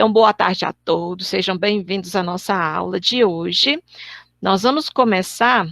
Então, boa tarde a todos, sejam bem-vindos à nossa aula de hoje. Nós vamos começar.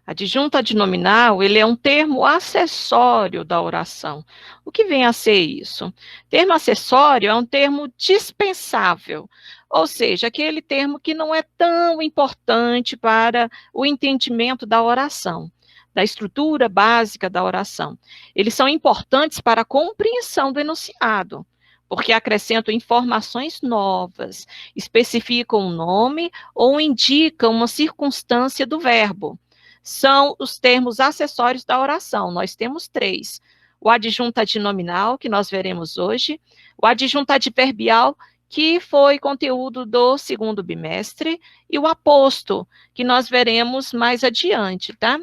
Adjunto adnominal, ele é um termo acessório da oração. O que vem a ser isso? Termo acessório é um termo dispensável, ou seja, aquele termo que não é tão importante para o entendimento da oração, da estrutura básica da oração. Eles são importantes para a compreensão do enunciado, porque acrescentam informações novas, especificam um nome ou indicam uma circunstância do verbo. São os termos acessórios da oração. Nós temos 3. O adjunto adnominal, que nós veremos hoje, o adjunto adverbial, que foi conteúdo do 2º bimestre, e o aposto, que nós veremos mais adiante, tá?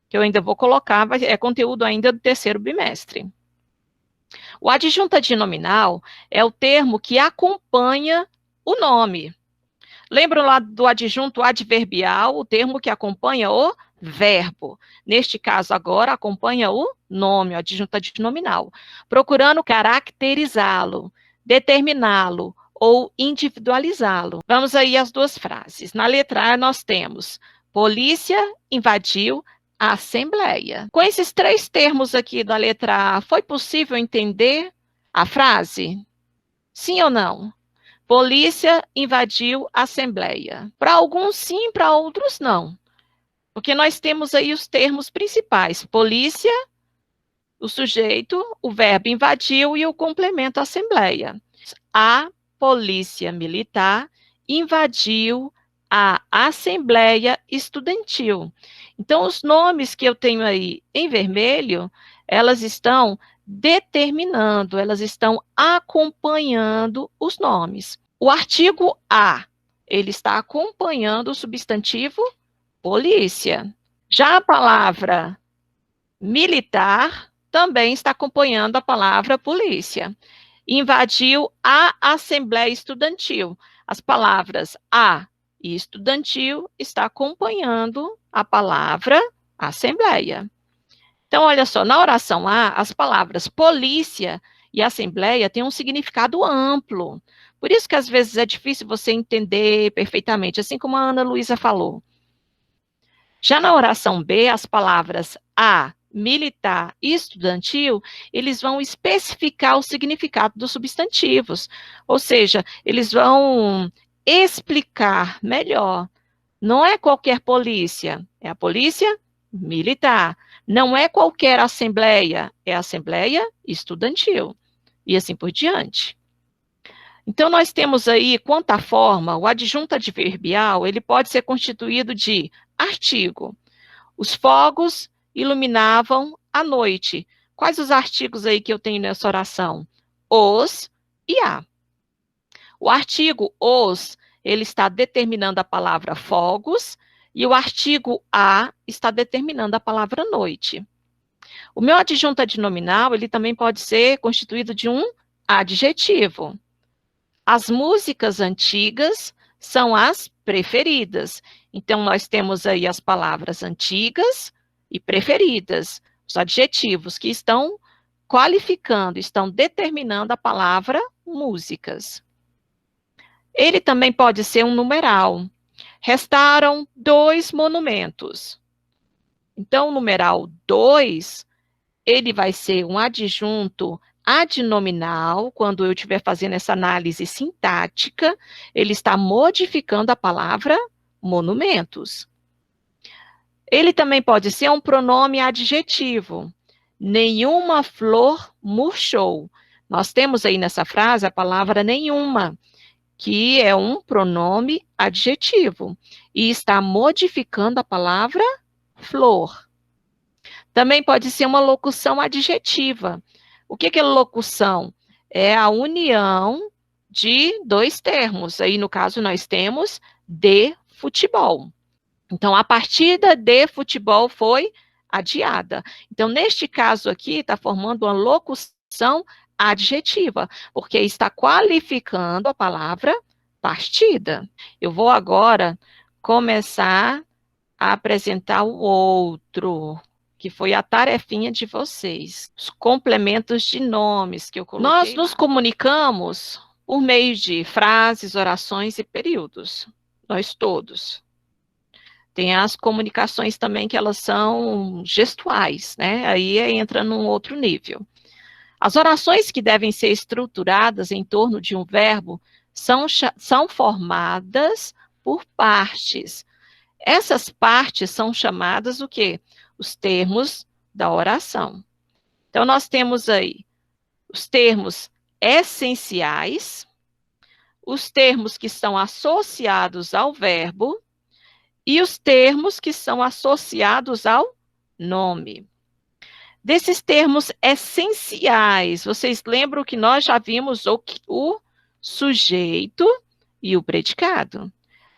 Que eu ainda vou colocar, é conteúdo ainda do 3º bimestre. O adjunto adnominal é o termo que acompanha o nome. Lembram lá do adjunto adverbial, o termo que acompanha o verbo. Neste caso, agora, acompanha o nome, o adjunto adnominal, procurando caracterizá-lo, determiná-lo ou individualizá-lo. Vamos aí às 2 frases. Na letra A, nós temos: polícia invadiu a Assembleia. Com esses 3 termos aqui da letra A, foi possível entender a frase? Sim ou não? Polícia invadiu a Assembleia. Para alguns sim, para outros não. Porque nós temos aí os termos principais: polícia, o sujeito, o verbo invadiu e o complemento Assembleia. A polícia militar invadiu a Assembleia Estudantil. Então, os nomes que eu tenho aí em vermelho, elas estão determinando, elas estão acompanhando os nomes. O artigo a, ele está acompanhando o substantivo polícia. Já a palavra militar também está acompanhando a palavra polícia. Invadiu a Assembleia Estudantil. As palavras a e estudantil está acompanhando a palavra Assembleia. Então, olha só, na oração A, as palavras polícia e assembleia têm um significado amplo. Por isso que, às vezes, é difícil você entender perfeitamente, assim como a Ana Luísa falou. Já na oração B, as palavras a, militar e estudantil, eles vão especificar o significado dos substantivos. Ou seja, eles vão explicar melhor. Não é qualquer polícia, é a polícia militar. Não é qualquer assembleia, é a assembleia estudantil. E assim por diante. Então, nós temos aí, quanto à forma, o adjunto adverbial, ele pode ser constituído de artigo. Os fogos iluminavam a noite. Quais os artigos aí que eu tenho nessa oração? Os e a. O artigo os, ele está determinando a palavra fogos, e o artigo a está determinando a palavra noite. O meu adjunto adnominal, ele também pode ser constituído de um adjetivo. As músicas antigas são as preferidas. Então, nós temos aí as palavras antigas e preferidas, os adjetivos que estão qualificando, estão determinando a palavra músicas. Ele também pode ser um numeral. Restaram 2 monumentos. Então, o numeral 2, ele vai ser um adjunto adnominal, quando eu estiver fazendo essa análise sintática, ele está modificando a palavra monumentos. Ele também pode ser um pronome adjetivo. Nenhuma flor murchou. Nós temos aí nessa frase a palavra nenhuma, que é um pronome adjetivo, e está modificando a palavra flor. Também pode ser uma locução adjetiva. O que é locução? É a união de 2 termos. Aí, no caso, nós temos de futebol. Então, a partida de futebol foi adiada. Então, neste caso aqui, está formando uma locução adjetiva, porque está qualificando a palavra partida. Eu vou agora começar a apresentar o outro, que foi a tarefinha de vocês, os complementos de nomes que eu coloquei. Nós nos comunicamos por meio de frases, orações e períodos. Nós todos. Tem as comunicações também que elas são gestuais, né? Aí entra num outro nível. As orações que devem ser estruturadas em torno de um verbo são formadas por partes. Essas partes são chamadas o quê? Os termos da oração. Então, nós temos aí os termos essenciais, os termos que são associados ao verbo e os termos que são associados ao nome. Desses termos essenciais, vocês lembram que nós já vimos o sujeito e o predicado?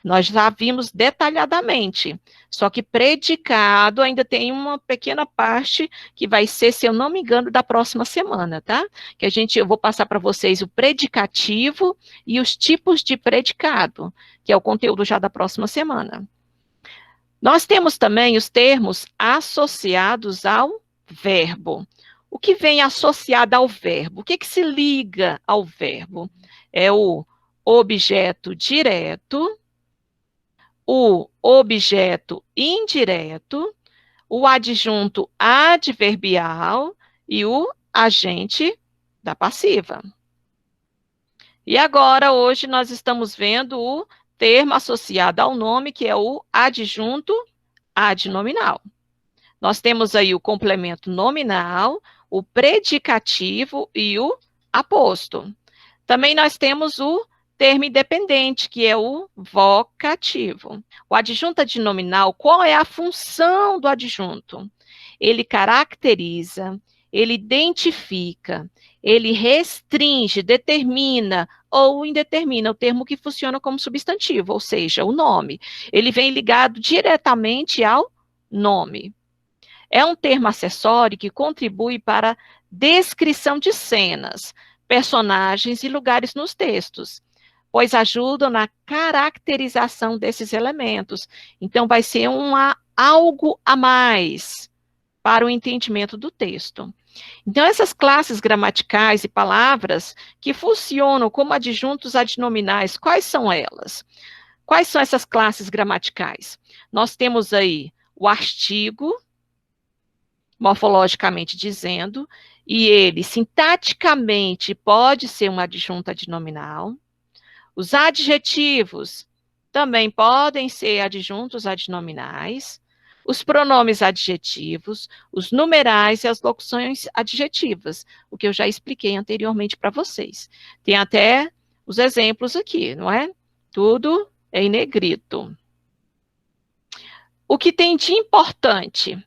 Nós já vimos detalhadamente, só que predicado ainda tem uma pequena parte que vai ser, se eu não me engano, da próxima semana, tá? Que eu vou passar para vocês o predicativo e os tipos de predicado, que é o conteúdo já da próxima semana. Nós temos também os termos associados ao verbo. O que vem associado ao verbo? O que se liga ao verbo? É o objeto direto, o objeto indireto, o adjunto adverbial e o agente da passiva. E agora, hoje, nós estamos vendo o termo associado ao nome, que é o adjunto adnominal. Nós temos aí o complemento nominal, o predicativo e o aposto. Também nós temos o termo independente, que é o vocativo. O adjunto adnominal, qual é a função do adjunto? Ele caracteriza, ele identifica, ele restringe, determina ou indetermina o termo que funciona como substantivo, ou seja, o nome. Ele vem ligado diretamente ao nome. É um termo acessório que contribui para a descrição de cenas, personagens e lugares nos textos, pois ajudam na caracterização desses elementos. Então, vai ser algo a mais para o entendimento do texto. Então, essas classes gramaticais e palavras que funcionam como adjuntos adnominais, quais são elas? Quais são essas classes gramaticais? Nós temos aí o artigo, morfologicamente dizendo, e ele, sintaticamente, pode ser um adjunto adnominal. Os adjetivos também podem ser adjuntos adnominais. Os pronomes adjetivos, os numerais e as locuções adjetivas, o que eu já expliquei anteriormente para vocês. Tem até os exemplos aqui, não é? Tudo em negrito. O que tem de importante?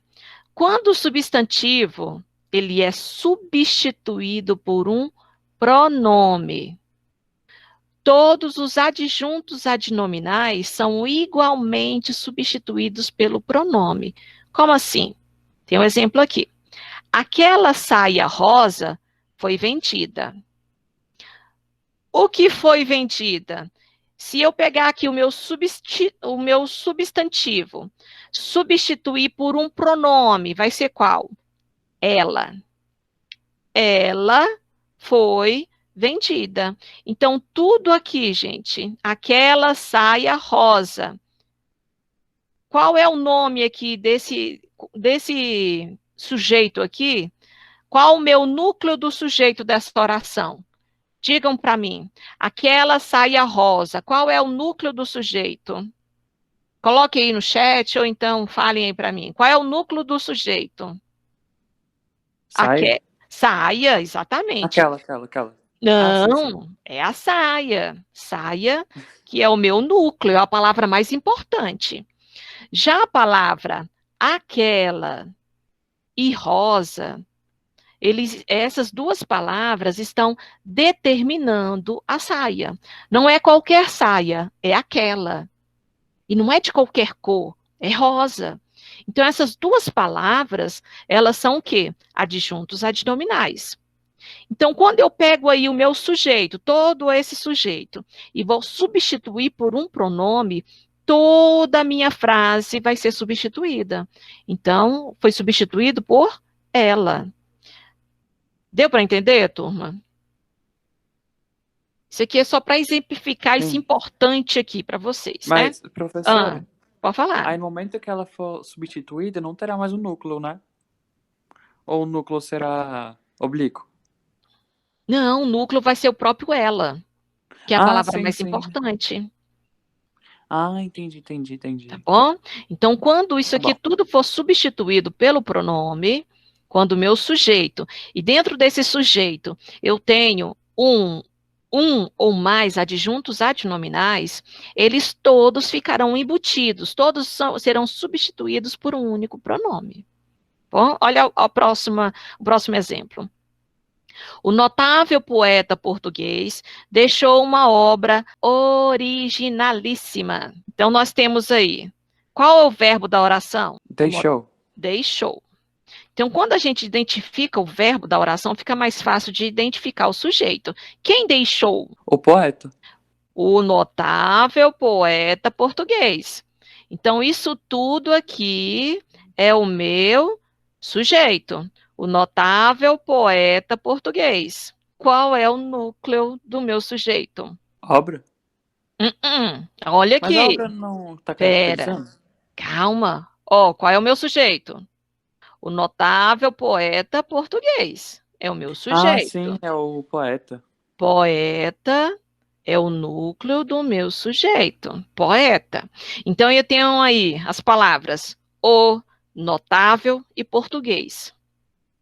Quando o substantivo ele é substituído por um pronome, todos os adjuntos adnominais são igualmente substituídos pelo pronome. Como assim? Tem um exemplo aqui. Aquela saia rosa foi vendida. O que foi vendida? Se eu pegar aqui o meu substantivo, substituir por um pronome, vai ser qual? Ela. Ela foi vendida. Então, tudo aqui, gente, aquela saia rosa. Qual é o nome aqui desse sujeito aqui? Qual o meu núcleo do sujeito dessa oração? Digam para mim. Aquela saia rosa, qual é o núcleo do sujeito? Coloque aí no chat ou então falem aí para mim. Qual é o núcleo do sujeito? Saia? Saia, exatamente. Aquela. Não, Sim. é a saia. Saia, que é o meu núcleo, é a palavra mais importante. Já a palavra aquela e rosa, essas duas palavras estão determinando a saia. Não é qualquer saia, é aquela. E não é de qualquer cor, é rosa. Então, essas duas palavras, elas são o quê? Adjuntos adnominais. Então, quando eu pego aí o meu sujeito, todo esse sujeito, e vou substituir por um pronome, toda a minha frase vai ser substituída. Então, foi substituído por ela. Deu para entender, turma? Isso aqui é só para exemplificar isso Sim. importante aqui para vocês, né? Mas, professora, Pode falar. aí no momento que ela for substituída, não terá mais o núcleo, né? Ou o núcleo será oblíquo? Não, o núcleo vai ser o próprio ela, que é a Ah, palavra sim, mais sim. importante, Ah, entendi. tá bom? Então, quando isso Tá aqui bom. tudo for substituído pelo pronome, quando o meu sujeito, e dentro desse sujeito eu tenho um ou mais adjuntos adnominais, eles todos ficarão embutidos, serão substituídos por um único pronome. Bom, olha o próximo exemplo. O notável poeta português deixou uma obra originalíssima. Então, nós temos aí, qual é o verbo da oração? Deixou. Deixou. Então, quando a gente identifica o verbo da oração, fica mais fácil de identificar o sujeito. Quem deixou? O poeta. O notável poeta português. Então, isso tudo aqui é o meu sujeito, o notável poeta português. Qual é o núcleo do meu sujeito? Obra. Olha Mas a aqui. obra não tá Pera, caracterizando? calma. Ó, qual é o meu sujeito? O notável poeta português. É o meu Ah, sim, sujeito. é o poeta. Poeta é o núcleo do meu sujeito. Poeta. Então, eu tenho aí as palavras o, notável e português.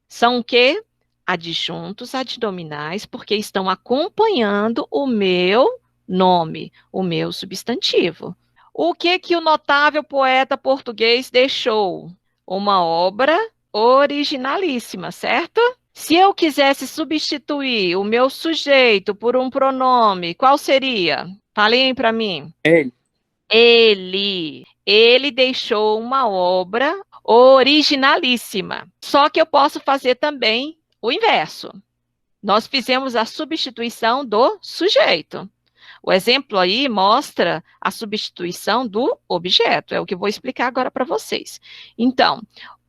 São o quê? Adjuntos adnominais, porque estão acompanhando o meu nome, o meu substantivo. O que que o notável poeta português deixou? Uma obra originalíssima, certo? Se eu quisesse substituir o meu sujeito por um pronome, qual seria? Falem para mim. Ele. Ele deixou uma obra originalíssima. Só que eu posso fazer também o inverso. Nós fizemos a substituição do sujeito. O exemplo aí mostra a substituição do objeto, é o que eu vou explicar agora para vocês. Então,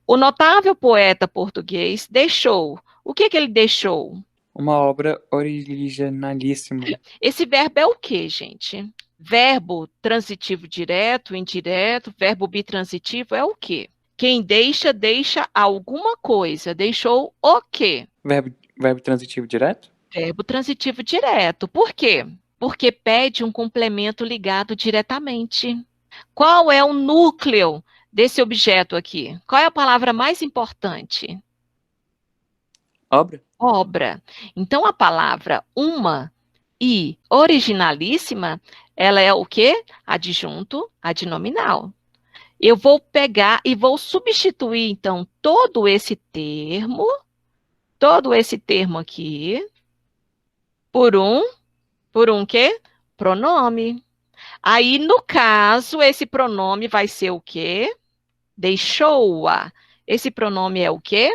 o notável poeta português deixou. O que que ele deixou? Uma obra originalíssima. Esse verbo é o quê, gente? Verbo transitivo direto, indireto, verbo bitransitivo é o quê? Quem deixa, deixa alguma coisa. Deixou o quê? Verbo transitivo direto? Verbo transitivo direto. Por quê? Porque pede um complemento ligado diretamente. Qual é o núcleo desse objeto aqui? Qual é a palavra mais importante? Obra? Obra. Então, a palavra uma e originalíssima, ela é o quê? Adjunto adnominal. Eu vou pegar e vou substituir, então, todo esse termo aqui, por um quê? Pronome. Aí, no caso, esse pronome vai ser o quê? Deixou-a. Esse pronome é o quê?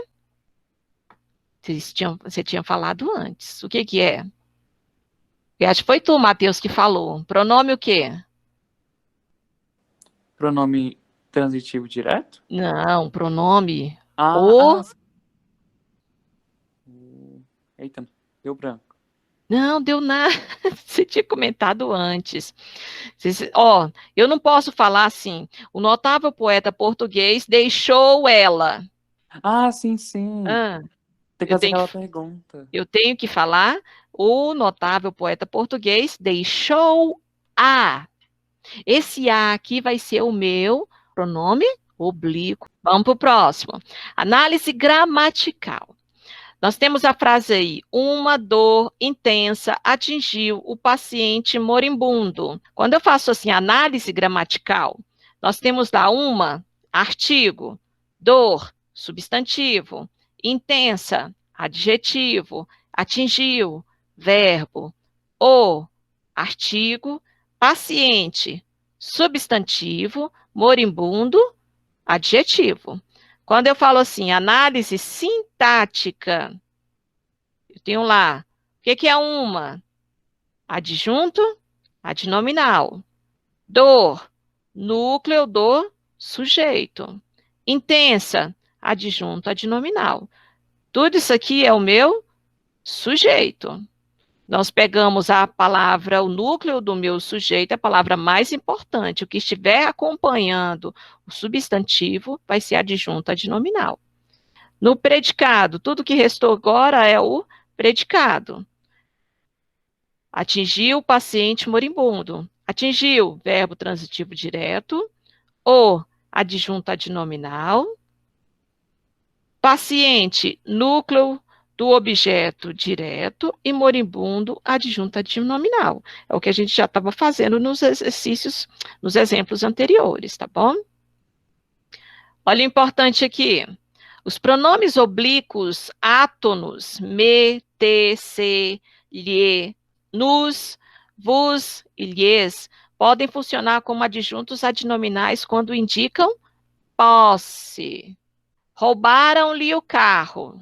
Você tinha falado antes. O que que é? Eu acho que foi tu, Matheus, que falou. Pronome o quê? Pronome transitivo direto? Não, pronome Ah, o. eita, deu branco. Não, deu nada. Você tinha comentado antes. Ó, eu não posso falar assim. O notável poeta português deixou ela. Ah, sim, sim. Ah, Tem que eu fazer tenho que, aquela pergunta. eu tenho que falar. O notável poeta português deixou a. Esse a aqui vai ser o meu pronome oblíquo. Vamos para o próximo. Análise gramatical. Nós temos a frase aí: uma dor intensa atingiu o paciente moribundo. Quando eu faço assim, análise gramatical, nós temos lá uma, artigo, dor, substantivo, intensa, adjetivo, atingiu, verbo, o, artigo, paciente, substantivo, moribundo, adjetivo. Quando eu falo assim, análise sintática, eu tenho lá, o que que é uma? Adjunto, adnominal. Dor, núcleo do sujeito. Intensa, adjunto, adnominal. Tudo isso aqui é o meu sujeito. Nós pegamos a palavra, o núcleo do meu sujeito, a palavra mais importante. O que estiver acompanhando o substantivo vai ser adjunto adnominal. No predicado, tudo que restou agora é o predicado. Atingiu o paciente moribundo. Atingiu, verbo transitivo direto. O adjunto adnominal. Paciente, núcleo do objeto direto e moribundo, adjunto adnominal. É o que a gente já estava fazendo nos exercícios, nos exemplos anteriores, tá bom? Olha o importante aqui. Os pronomes oblíquos átonos, me, te, se, lhe, nos, vos e lhes, podem funcionar como adjuntos adnominais quando indicam posse. Roubaram-lhe o carro.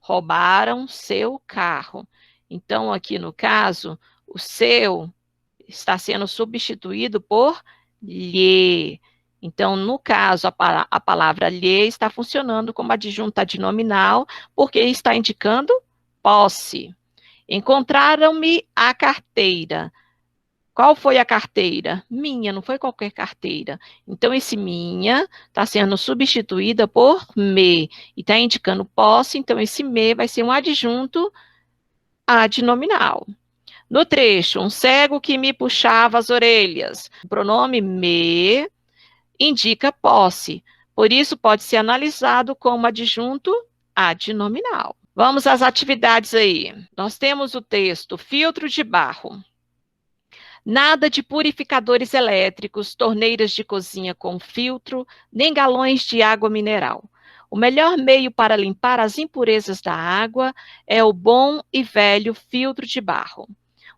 Roubaram seu carro. Então, aqui no caso, o seu está sendo substituído por lhe. Então, no caso, a palavra lhe está funcionando como adjunto adnominal, porque está indicando posse. Encontraram-me a carteira. Qual foi a carteira? Minha, não foi qualquer carteira. Então, esse minha está sendo substituída por me, e está indicando posse, então esse me vai ser um adjunto adnominal. No trecho, um cego que me puxava as orelhas. O pronome me indica posse, por isso pode ser analisado como adjunto adnominal. Vamos às atividades aí. Nós temos o texto filtro de barro. Nada de purificadores elétricos, torneiras de cozinha com filtro, nem galões de água mineral. O melhor meio para limpar as impurezas da água é o bom e velho filtro de barro.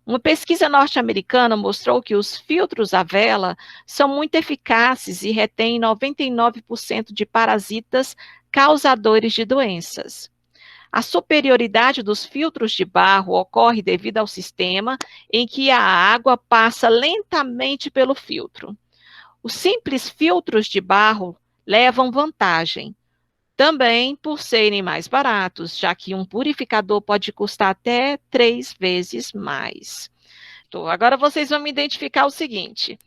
Uma pesquisa norte-americana mostrou que os filtros à vela são muito eficazes e retêm 99% de parasitas causadores de doenças. A superioridade dos filtros de barro ocorre devido ao sistema em que a água passa lentamente pelo filtro. Os simples filtros de barro levam vantagem, também por serem mais baratos, já que um purificador pode custar até 3 vezes mais. Agora vocês vão me identificar o seguinte: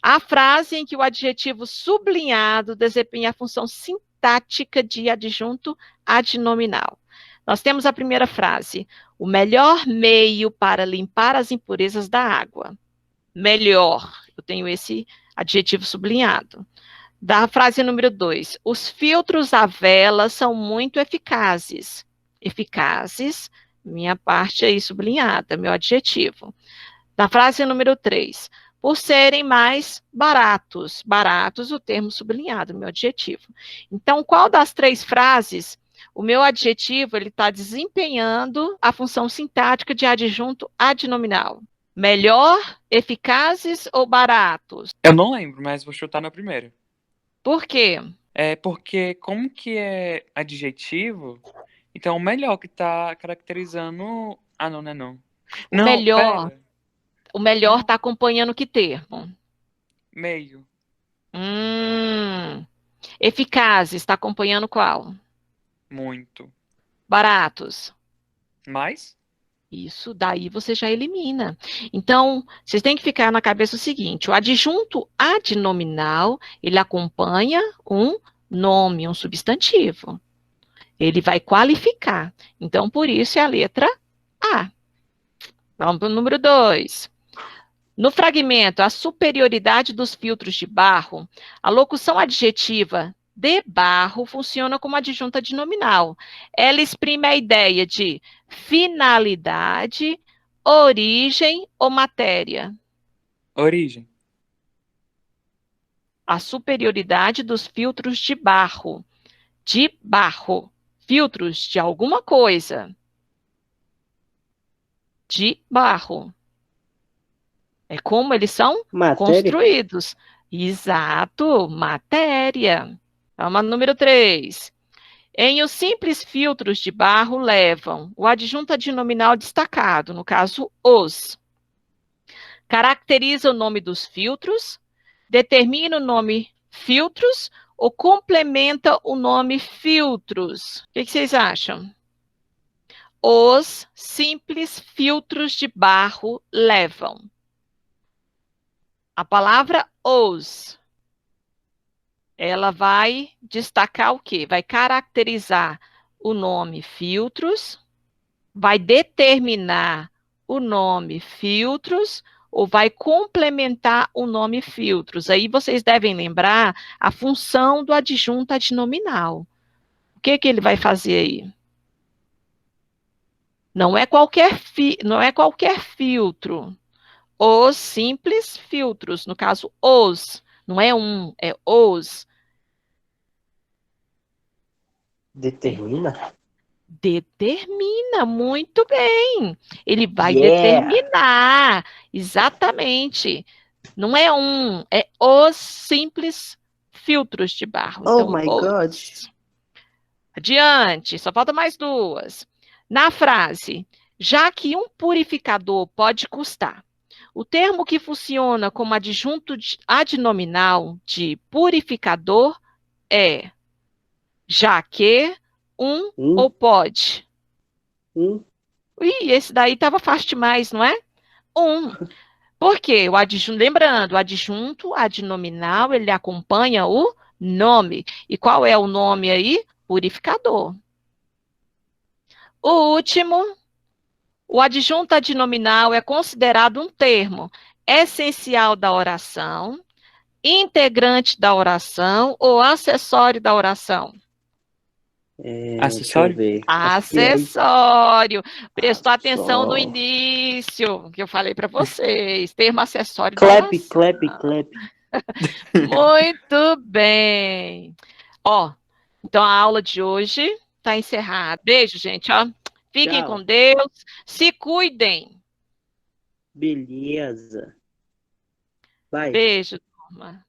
a frase em que o adjetivo sublinhado desempenha a função sintática de adjunto adnominal. Nós temos a primeira frase: o melhor meio para limpar as impurezas da água. Melhor, eu tenho esse adjetivo sublinhado. Da frase número 2, os filtros à vela são muito eficazes. Eficazes, minha parte aí sublinhada, meu adjetivo. Da frase número 3, por serem mais baratos. Baratos, o termo sublinhado, meu adjetivo. Então, qual das 3 frases o meu adjetivo ele está desempenhando a função sintática de adjunto adnominal? Melhor, eficazes ou baratos? Eu não lembro, mas vou chutar na primeira. Por quê? É porque como que é adjetivo, então o melhor que tá caracterizando... Ah, não, não é não. O Não, melhor, pera. o melhor está acompanhando que termo? Meio. Eficazes está acompanhando qual? Muito. Baratos. Mais? Isso daí você já elimina. Então, vocês têm que ficar na cabeça o seguinte: o adjunto adnominal, ele acompanha um nome, um substantivo. Ele vai qualificar. Então, por isso é a letra A. Vamos para o número 2. No fragmento, a superioridade dos filtros de barro, a locução adjetiva de barro funciona como adjunta adnominal. Ela exprime a ideia de finalidade, origem ou matéria. Origem. A superioridade dos filtros de barro. De barro. Filtros de alguma coisa. De barro. É como eles são construídos. Exato, matéria. Vamos número 3. Em os simples filtros de barro levam o adjunto adnominal destacado, no caso, os. Caracteriza o nome dos filtros, determina o nome filtros ou complementa o nome filtros. O que vocês acham? os simples filtros de barro levam? A palavra os, ela vai destacar o quê? Vai caracterizar o nome filtros, vai determinar o nome filtros ou vai complementar o nome filtros. Aí vocês devem lembrar a função do adjunto adnominal. O que que ele vai fazer aí? Não é qualquer filtro. Os simples filtros, no caso, os. Não é um, é os. Determina? Determina, muito bem. Ele vai Yeah! determinar, exatamente. Não é um, é os simples filtros de barro. Oh Então, my os. God! Adiante, só falta mais duas. Na frase, já que um purificador pode custar. O termo que funciona como adjunto adnominal de purificador é já que um ou pode. Ih, esse daí estava fácil demais, não é? Um. Por quê? O adjunto, lembrando, o adjunto adnominal, ele acompanha o nome. E qual é o nome aí? Purificador. O último, o adjunto adnominal é considerado um termo essencial da oração, integrante da oração ou acessório da oração? Deixa eu ver. Acessório. Prestou atenção no Só. início, que eu falei para vocês. Termo acessório da Clap, oração. clap, clap. Muito bem. Ó, então a aula de hoje está encerrada. Beijo, gente, ó. Fiquem Tchau. com Deus. Se cuidem. Beleza. Vai. Beijo, turma.